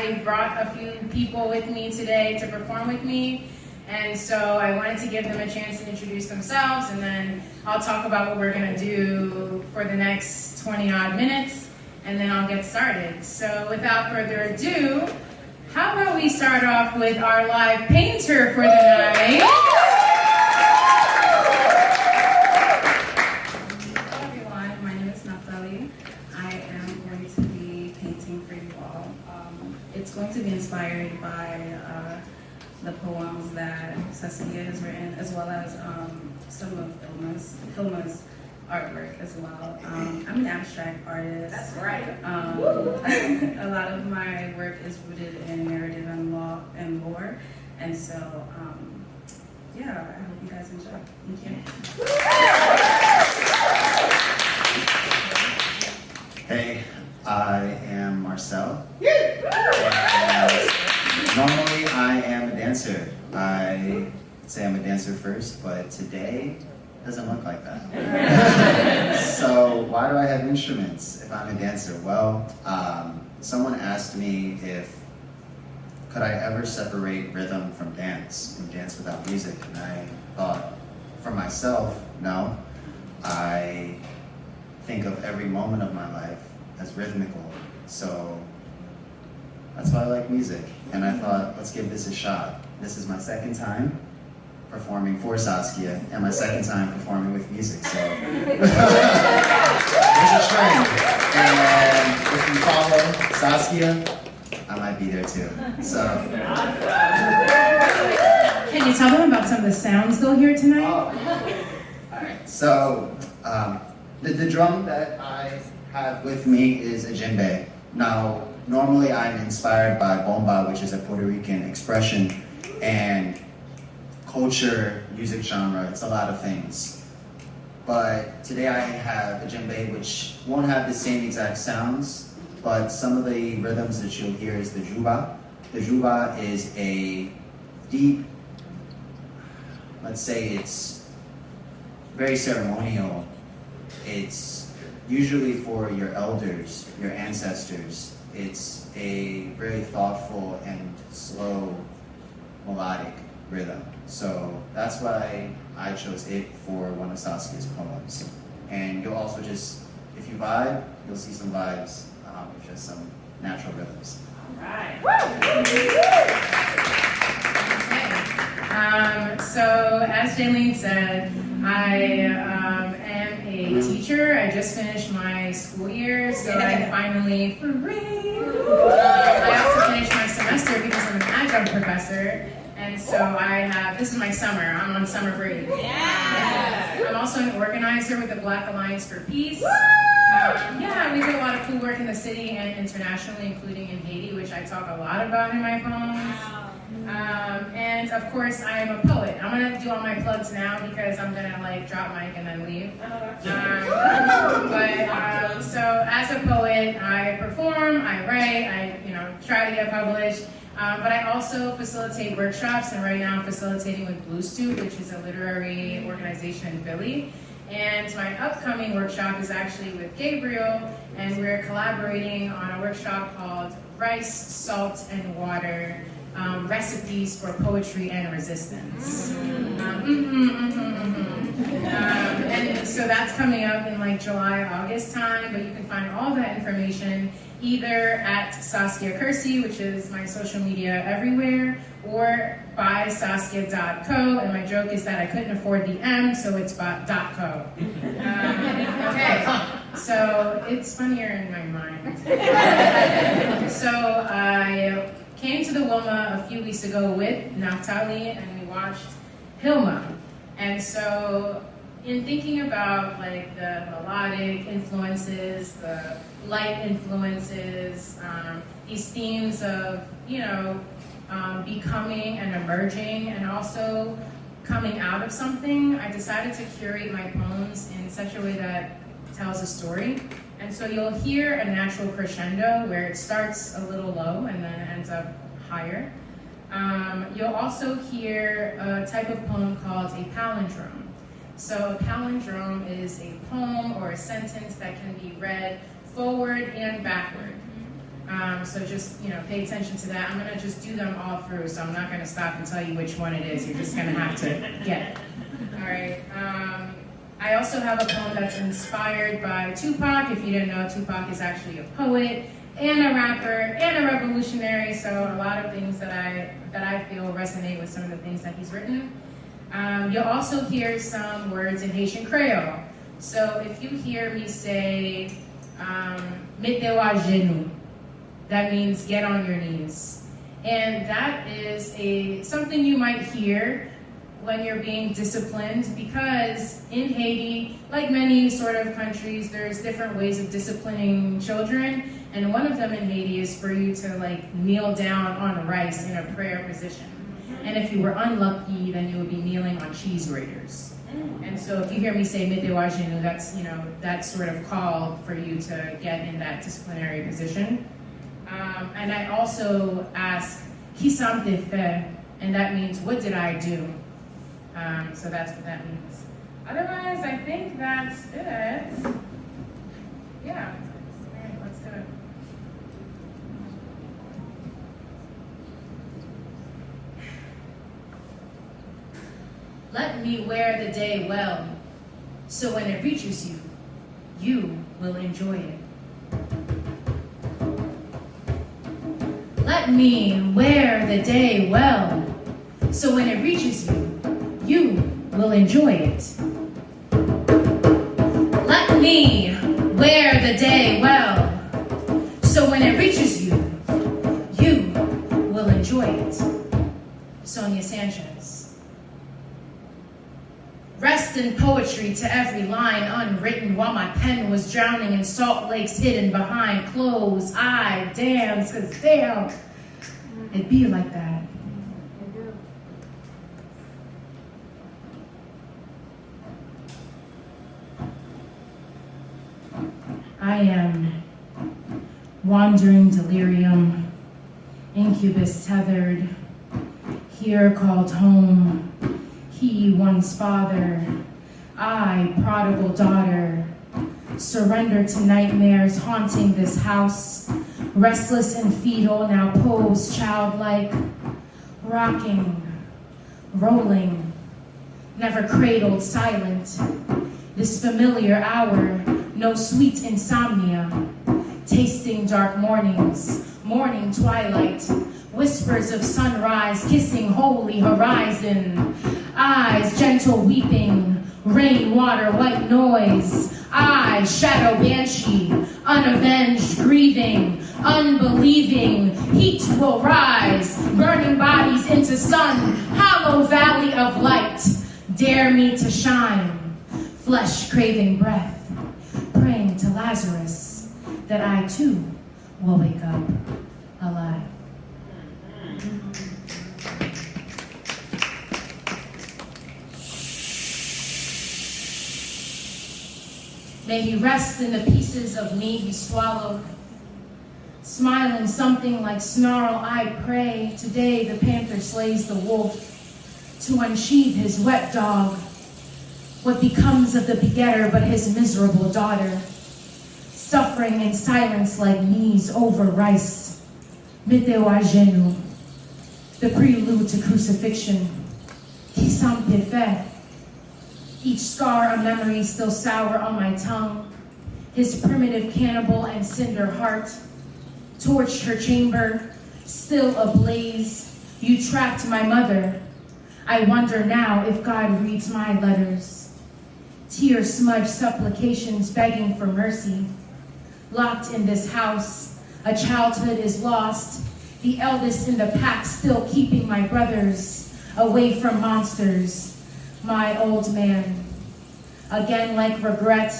I brought a few people with me today to perform with me. And so I wanted to give them a chance to introduce themselves, and then I'll talk about what we're gonna do for the next 20 odd minutes, and then I'll get started. So without further ado, how about we start off with our live painter for the night. Hello everyone, my name is Naphtalie. I am going to be painting for you all. It's going to be inspired by the poems that Saskia has written, as well as some of Hilma's artwork as well. I'm an abstract artist. That's right. A lot of my work is rooted in narrative and lore, and so yeah, I hope you guys enjoy. Thank you. Hey, I am Marsell. Normally I am a dancer. I say I'm a dancer first, but today doesn't look like that. So why do I have instruments if I'm a dancer? Well, someone asked me if could I ever separate rhythm from dance and dance without music, and I thought for myself, no. I think of every moment of my life as rhythmical, so that's why I like music. And I thought, let's give this a shot. This is my second time performing for Saskia, and my second time performing with music, so there's a trend. And if you follow Saskia, I might be there too. So. Can you tell them about some of the sounds they'll hear tonight? All right. So the drum that I have with me is a djembe. Now, normally I'm inspired by bomba, which is a Puerto Rican expression, and culture, music genre, it's a lot of things. But today I have a djembe which won't have the same exact sounds, but some of the rhythms that you'll hear is the juba. The juba is a deep, let's say it's very ceremonial. It's usually for your elders, your ancestors. It's a very thoughtful and slow melodic rhythm. So that's why I chose it for one of Saskia's poems. And you'll also just, if you vibe, you'll see some vibes with just some natural rhythms. All right. Okay. So as Jaylene said, I am a teacher. I just finished my school year, so I'm finally free. I also finished my semester because I'm an adjunct professor, and so this is my summer. I'm on summer break. Yeah. I'm also an organizer with the Black Alliance for Peace. Yeah, we do a lot of cool work in the city and internationally, including in Haiti, which I talk a lot about in my poems. And of course, I am a poet. I'm gonna do all my plugs now because I'm gonna drop mic and then leave. So as a poet, I perform, I write, I try to get published. But I also facilitate workshops, and right now I'm facilitating with Blue Stoop, which is a literary organization in Philly. And my upcoming workshop is actually with Gabriel, and we're collaborating on a workshop called Rice, Salt, and Water, Recipes for Poetry and Resistance. And so that's coming up in July, August time, but you can find all that information either at Saskia Kersey, which is my social media everywhere, or by Saskia.co, and my joke is that I couldn't afford the M, so it's .co. Okay, so it's funnier in my mind. So I came to the Wilma a few weeks ago with Naphtalie, and we watched Hilma. And so in thinking about the melodic influences, the light influences, these themes of, becoming and emerging and also coming out of something, I decided to curate my poems in such a way that tells a story. And so you'll hear a natural crescendo where it starts a little low and then ends up higher. You'll also hear a type of poem called a palindrome. So a palindrome is a poem or a sentence that can be read forward and backward. So just, pay attention to that. I'm gonna just do them all through, so I'm not gonna stop and tell you which one it is. You're just gonna have to get it. All right. I also have a poem that's inspired by Tupac. If you didn't know, Tupac is actually a poet and a rapper and a revolutionary. So a lot of things that I feel resonate with some of the things that he's written. You'll also hear some words in Haitian Creole. So if you hear me say, mettez-vous à genoux, that means get on your knees. And that is something you might hear when you're being disciplined, because in Haiti, like many sort of countries, there's different ways of disciplining children. And one of them in Haiti is for you to kneel down on rice in a prayer position. And if you were unlucky, then you would be kneeling on cheese graters. And so if you hear me say mettez-vous à genoux, that's sort of called for you to get in that disciplinary position. And I also ask, qui sont tes faits? And that means, what did I do? So that's what that means. Otherwise, I think that's it. Yeah. All right, let's do it. Let me wear the day well, so when it reaches you, you will enjoy it. Let me wear the day well, so when it reaches you, you will enjoy it. Let me wear the day well, so when it reaches you, you will enjoy it. Sonia Sanchez. Rest in poetry to every line unwritten, while my pen was drowning in salt lakes hidden behind closed eye dams, 'cause damn, it be like that. I am wandering delirium, incubus tethered, here called home. He once father, I prodigal daughter, surrender to nightmares haunting this house, restless and fetal, now posed childlike, rocking, rolling, never cradled, silent. This familiar hour, no sweet insomnia, tasting dark mornings, morning twilight, whispers of sunrise kissing holy horizon, eyes gentle weeping, rain water white noise, eyes shadow banshee, unavenged grieving, unbelieving, heat will rise, burning bodies into sun, hollow valley of light, dare me to shine, flesh craving breath, praying to Lazarus that I too will wake up alive. May he rest in the pieces of me he swallowed. Smiling something like snarl, I pray. Today the panther slays the wolf to unsheathe his wet dog. What becomes of the begetter but his miserable daughter? Suffering in silence like knees over rice. Mettez-vous à genoux. The prelude to crucifixion. Qui sont tes faits? Each scar a memory still sour on my tongue. His primitive cannibal and cinder heart torched her chamber, still ablaze. You trapped my mother. I wonder now if God reads my letters. Tear-smudged supplications begging for mercy. Locked in this house, a childhood is lost. The eldest in the pack still keeping my brothers away from monsters. My old man. Again, like regret,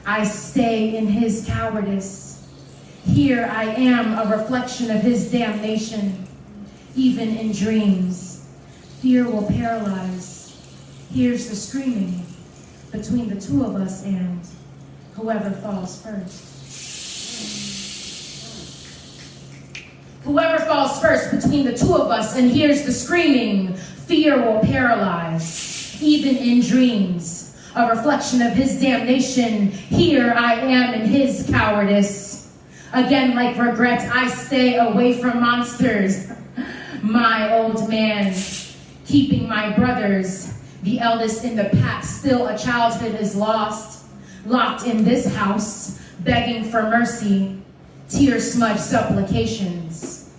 I stay in his cowardice. Here I am, a reflection of his damnation. Even in dreams, fear will paralyze. Here's the screaming between the two of us and whoever falls first. Whoever falls first between the two of us, and here's the screaming, fear will paralyze. Even in dreams, a reflection of his damnation. Here I am in his cowardice. Again, like regrets, I stay away from monsters. My old man, keeping my brothers, the eldest in the pack, still a childhood is lost. Locked in this house, begging for mercy, tear-smudged supplications.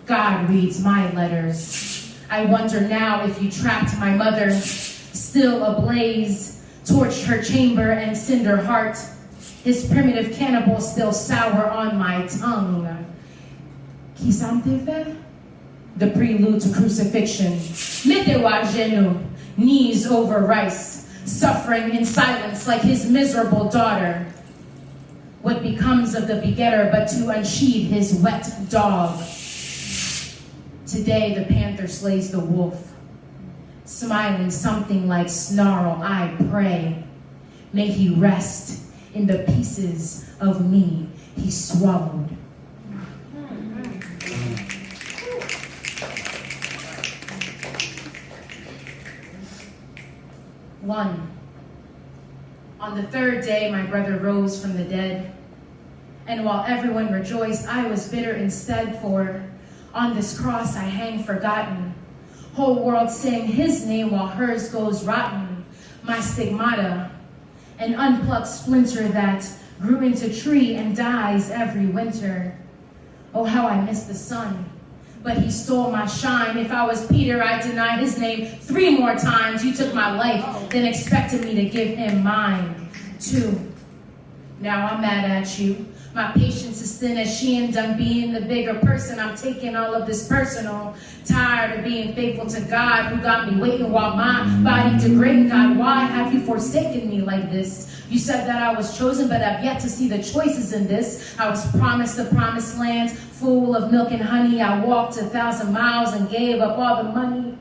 God reads my letters. I wonder now if you trapped my mother, still ablaze, torched her chamber and cinder heart. His primitive cannibal still sour on my tongue. Qui ça me fait? The prelude to crucifixion. Mettez-vous à genoux, knees over rice, suffering in silence like his miserable daughter. What becomes of the begetter but to unsheathe his wet dog? Today the panther slays the wolf, smiling something like snarl, I pray. May he rest in the pieces of me he swallowed. One. On the third day, my brother rose from the dead. And while everyone rejoiced, I was bitter instead, for on this cross I hang forgotten. Whole world sang his name while hers goes rotten. My stigmata, an unplucked splinter that grew into tree and dies every winter. Oh, how I miss the sun. But he stole my shine. If I was Peter, I'd deny his name 3 more times. You took my life, then expected me to give him mine, too. Now I'm mad at you. My patience is thin as she and done being the bigger person. I'm taking all of this personal. Tired of being faithful to God who got me waiting while my body degrading. God, why have you forsaken me like this? You said that I was chosen, but I've yet to see the choices in this. I was promised the promised land full of milk and honey. I walked 1,000 miles and gave up all the money.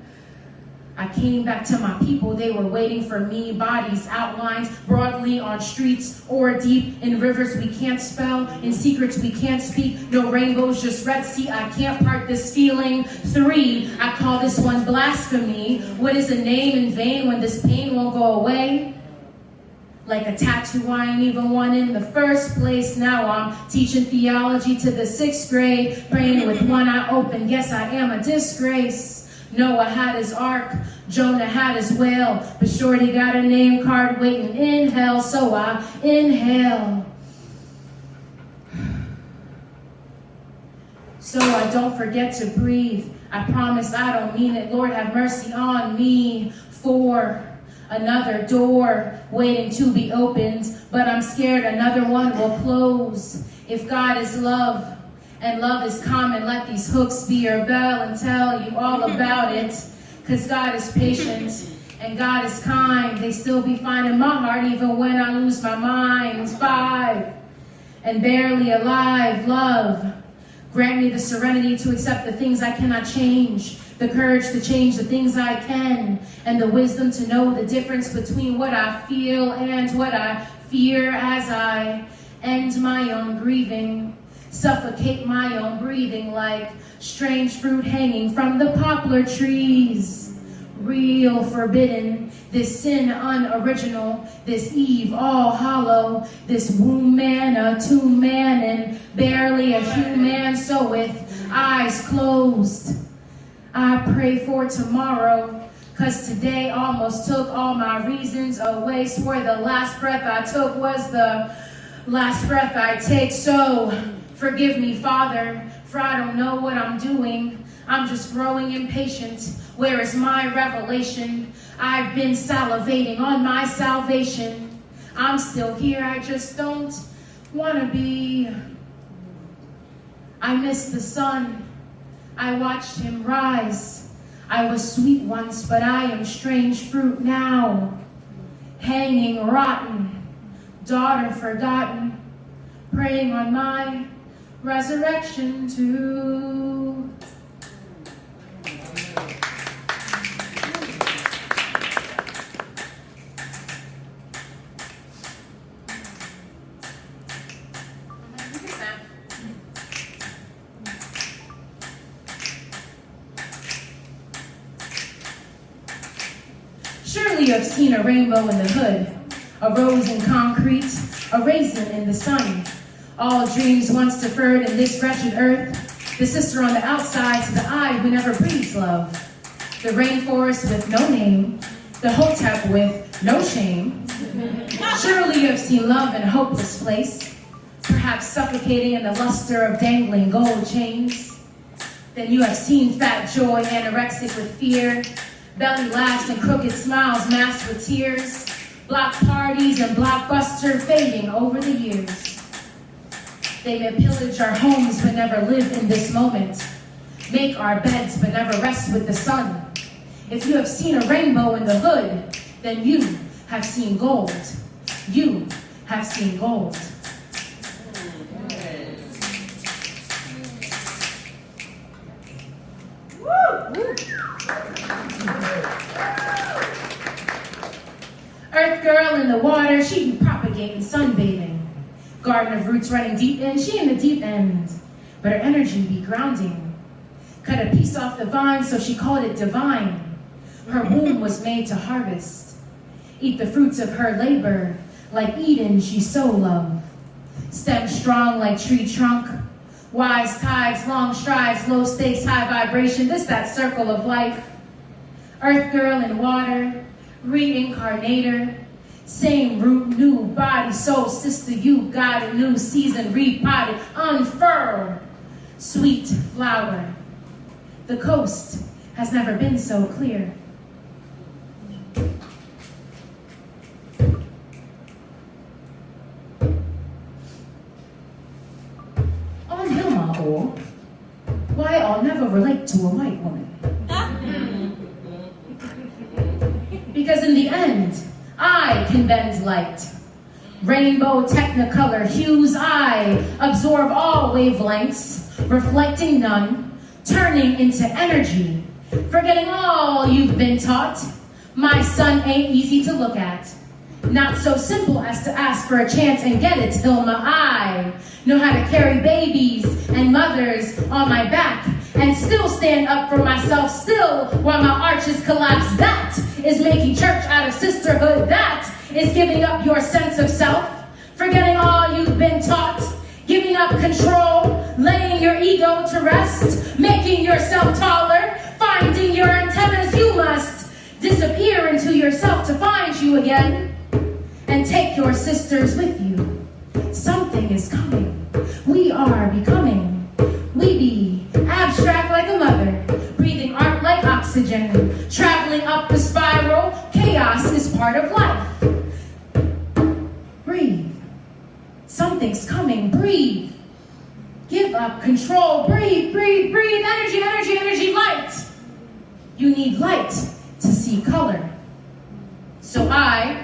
I came back to my people, they were waiting for me. Bodies outlined broadly on streets or deep in rivers we can't spell, in secrets we can't speak. No rainbows, just Red Sea. I can't part this feeling. 3, I call this one blasphemy. What is a name in vain when this pain won't go away? Like a tattoo I ain't even won in the first place. Now I'm teaching theology to the 6th grade, praying with one eye open. Yes, I am a disgrace. Noah had his ark, Jonah had his whale, but Shorty got a name card waiting in hell, so I inhale. So I don't forget to breathe. I promise I don't mean it. Lord, have mercy on me. 4, another door waiting to be opened, but I'm scared another one will close. If God is love, and love is common, let these hooks be your bell and tell you all about it. Cause God is patient and God is kind. They still be finding my heart even when I lose my mind. 5, and barely alive, love. Grant me the serenity to accept the things I cannot change, the courage to change the things I can, and the wisdom to know the difference between what I feel and what I fear as I end my own grieving. Suffocate my own breathing like strange fruit hanging from the poplar trees. Real forbidden, this sin unoriginal, this Eve all hollow, this womb man a 2-man and barely a human. So with eyes closed, I pray for tomorrow, cause today almost took all my reasons away. Swore the last breath I took was the last breath I take. So forgive me, Father, for I don't know what I'm doing. I'm just growing impatient. Where is my revelation? I've been salivating on my salvation. I'm still here, I just don't want to be. I miss the sun. I watched him rise. I was sweet once, but I am strange fruit now. Hanging rotten, daughter forgotten, praying on my resurrection too. Surely you have seen a rainbow in the hood, a rose in concrete, a raisin in the sun. All dreams once deferred in this wretched earth. The sister on the outside to the eye who never breathes love. The rainforest with no name. The hotep with no shame. Surely you have seen love in a hopeless place. Perhaps suffocating in the luster of dangling gold chains. Then you have seen fat joy anorexic with fear. Belly laughs and crooked smiles masked with tears. Block parties and blockbuster fading over the years. They may pillage our homes but never live in this moment. Make our beds but never rest with the sun. If you have seen a rainbow in the hood, then you have seen gold. You have seen gold. Earth girl in the water, she be propagating sunbathing. Garden of roots running deep in, she in the deep end. But her energy be grounding. Cut a piece off the vine, so she called it divine. Her womb was made to harvest. Eat the fruits of her labor, like Eden she so loved. Stem strong like tree trunk. Wise tides, long strides, low stakes, high vibration. This that circle of life. Earth girl in water, reincarnator. Same root, new body, soul, sister, you got a new season, repotted, unfurl. Sweet flower. The coast has never been so clear. On Hilma, or why I'll never relate to a white woman. Because in the end, I can bend light. Rainbow technicolor hues, I absorb all wavelengths, reflecting none, turning into energy, forgetting all you've been taught. My son ain't easy to look at. Not so simple as to ask for a chance and get it, Hilma. I know how to carry babies and mothers on my back and still stand up for myself still while my arches collapse. That is making church out of sisterhood. That is giving up your sense of self, forgetting all you've been taught, giving up control, laying your ego to rest, making yourself taller, finding your antennas. You must disappear into yourself to find you again. And take your sisters with you. Something is coming. We are becoming. We be abstract like a mother, breathing art like oxygen, traveling up the spiral. Chaos is part of life. Breathe. Something's coming. Breathe. Give up control. Breathe, breathe, breathe. Energy, energy, energy, light. You need light to see color. So I,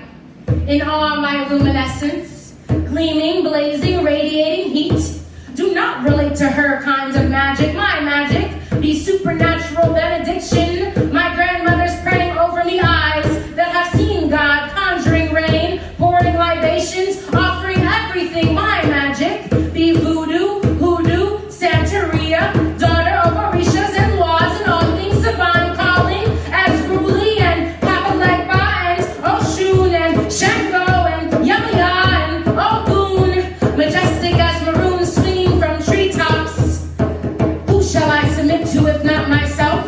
in all my luminescence, gleaming, blazing, radiating heat, do not relate to her kind of magic. My magic be supernatural benediction. My grandmother's praying over me eyes that have seen God, conjuring rain, pouring libations, offering everything. My magic be voodoo, hoodoo, Santeria, daughter of Orishas and laws and all things divine calling, as Ruli and Papalekba and Oshun and Shango and Yamaya and Ogun, majestic as maroons swinging from treetops. Who shall I submit to if not myself?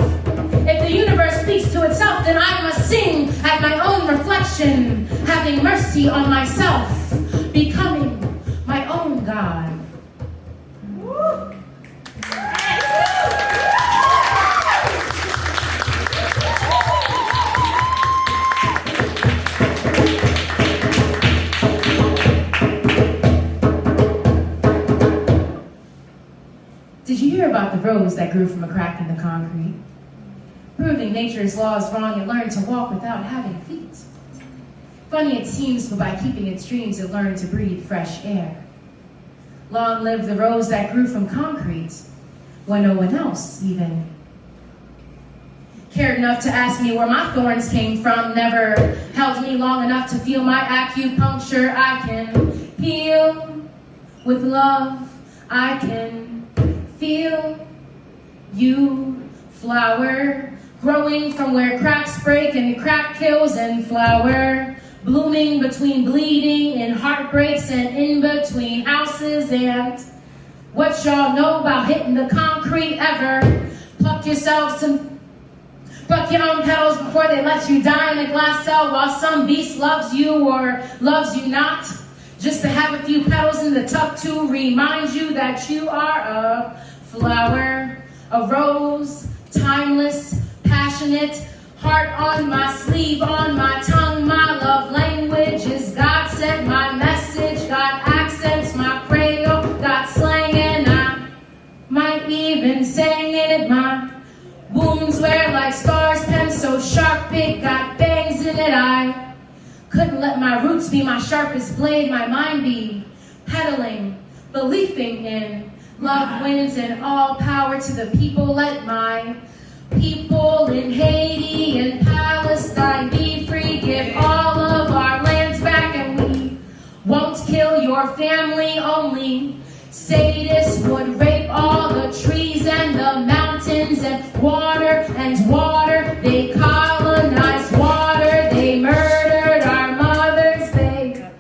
If the universe speaks to itself, then I must sing at my own reflection, having mercy on myself, becoming my own God. Did you hear about the rose that grew from a crack in the concrete? Proving nature's laws wrong, it learned to walk without having feet. Funny it seems, but by keeping its dreams, it learned to breathe fresh air. Long live the rose that grew from concrete, when no one else even cared enough to ask me where my thorns came from, never held me long enough to feel my acupuncture. I can heal with love. I can feel you, flower, growing from where cracks break and crack kills and flower. blooming between bleeding and heartbreaks and in between houses. And what y'all know about hitting the concrete ever? Pluck your own petals before they let you die in a glass cell while some beast loves you or loves you not. Just to have a few petals in the tuck to remind you that you are a flower, a rose, timeless, passionate, heart on my sleeve, on my tongue. My love language is God sent, my message, God accents, my creole, got slang, and I might even sing it. My wounds wear like scars, pen so sharp it got bangs in it. I couldn't let my roots be my sharpest blade, my mind be pedaling, believing in love wins and all power to the people. Let my people in Haiti and Palestine be free. Give all of our lands back and we won't kill your family. Only sadists would rape all the trees and the mountains and water and water. They colonized water. They murdered our mothers. They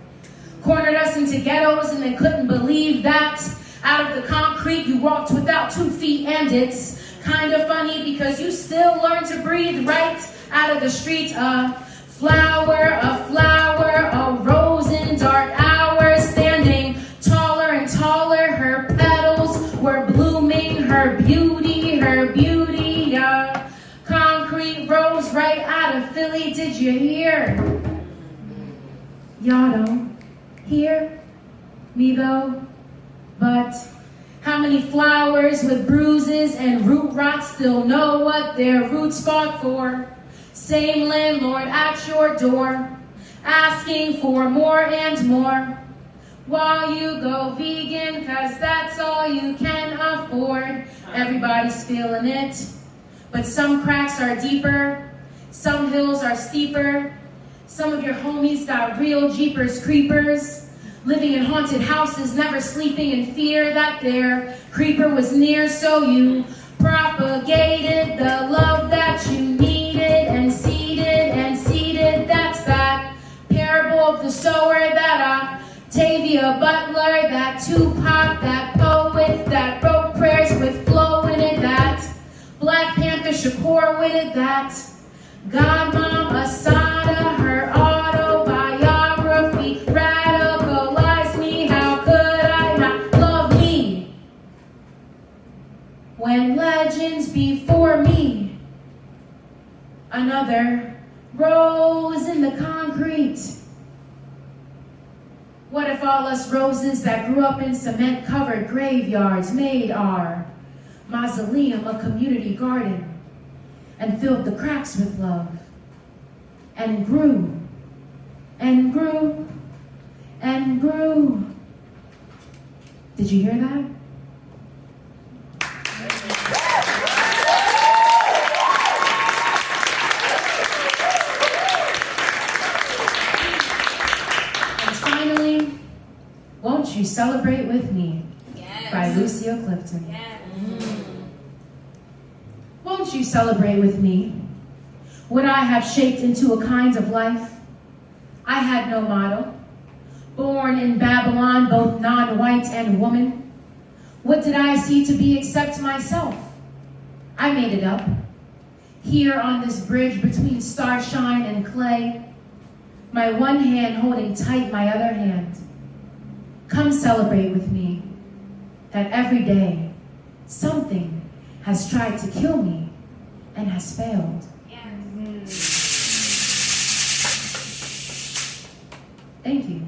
cornered us into ghettos and they couldn't believe that. Out of the concrete you walked without 2 feet, and it's kind of funny because you still learn to breathe right out of the street. A flower, a rose in dark hours, standing taller and taller. Her petals were blooming, her beauty, a concrete rose right out of Philly. Did you hear? Y'all don't hear me though. But how many flowers with bruises and root rot still know what their roots fought for? Same landlord at your door, asking for more and more. While you go vegan, cause that's all you can afford. Everybody's feeling it, but some cracks are deeper, some hills are steeper. Some of your homies got real jeepers creepers. Living in haunted houses, never sleeping in fear that their creeper was near. So you propagated the love that you needed and seeded. That's that parable of the sower, that Octavia Butler, that Tupac, that poet that wrote prayers with flow in it, that Black Panther Shakur with it, that Godmom Asada, her autobiography radicalized me. How could I not love me when legends before me? Another rose in the concrete. What if all us roses that grew up in cement-covered graveyards made our mausoleum a community garden and filled the cracks with love and grew and grew and grew? Did you hear that? And finally, Won't You Celebrate With Me? Yes. By Lucille Clifton. Yes. Won't you celebrate with me what I have shaped into a kind of life? I had no model, born in Babylon, both non-white and woman. What did I see to be except myself? I made it up, here on this bridge between starshine and clay, my one hand holding tight my other hand. Come celebrate with me that every day something has tried to kill me and has failed. Thank you.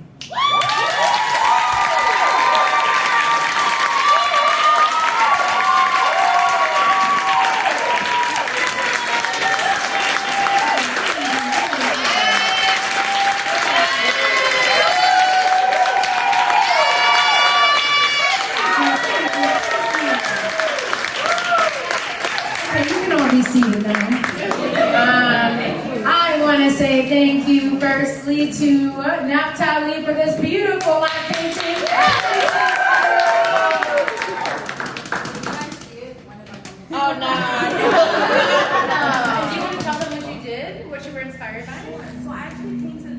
I want to say thank you firstly to Naphtalie for this beautiful live painting. Oh no. Do you want to tell them what you did? What you were inspired by? So I actually painted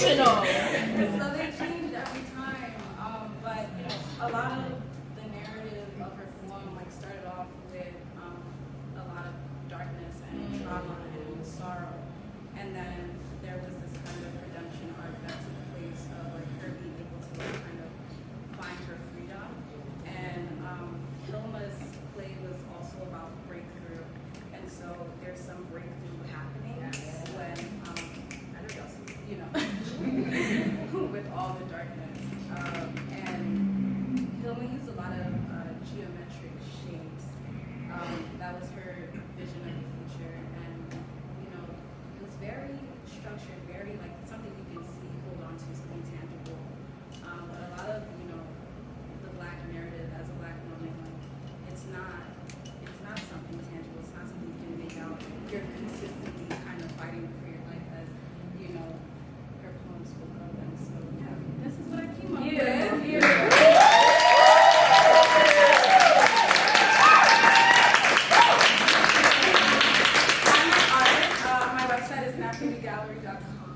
emotional. So they changed every time, but you know, a lot of the narrative of her poem like started off with a lot of darkness and trauma and sorrow, and then there was this kind of redemption arc that took place of like her being able to like, kind of find her freedom. And Hilma's play was also about breakthrough, and so there's some breakthrough happening when you know with all the darkness. And Hilma used a lot of geometric shapes. That was her vision of the future, and you know, it was very structured, very like something you can see, hold on to, something tangible. But a lot of the Black narrative as a Black woman, like, it's not something tangible. It's not something you can make out. You're consistently kind of fighting for your life, as you know, her poem spoke of. And so yeah, this is what I came up with. My website is naphtaliegallery.com.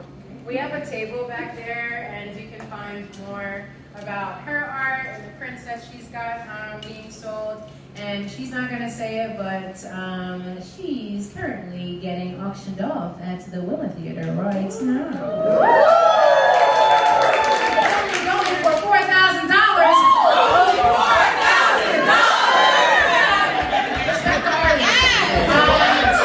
We have a table back there, and you can find more about her art and the prints that she's got being sold. And she's not going to say it, but she's currently getting auctioned off at the Wilma Theatre right now. Going for $4,000.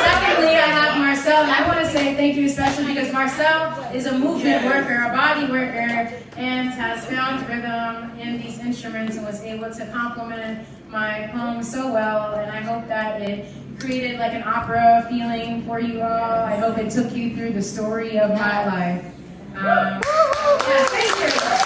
Secondly, I have Marsell, and I want to say thank you especially because Marsell is a movement worker, a body worker, and has found rhythm in these instruments and was able to complement my poem so well. And I hope that it created like an opera feeling for you all. I hope it took you through the story of my life. Yeah, thank you.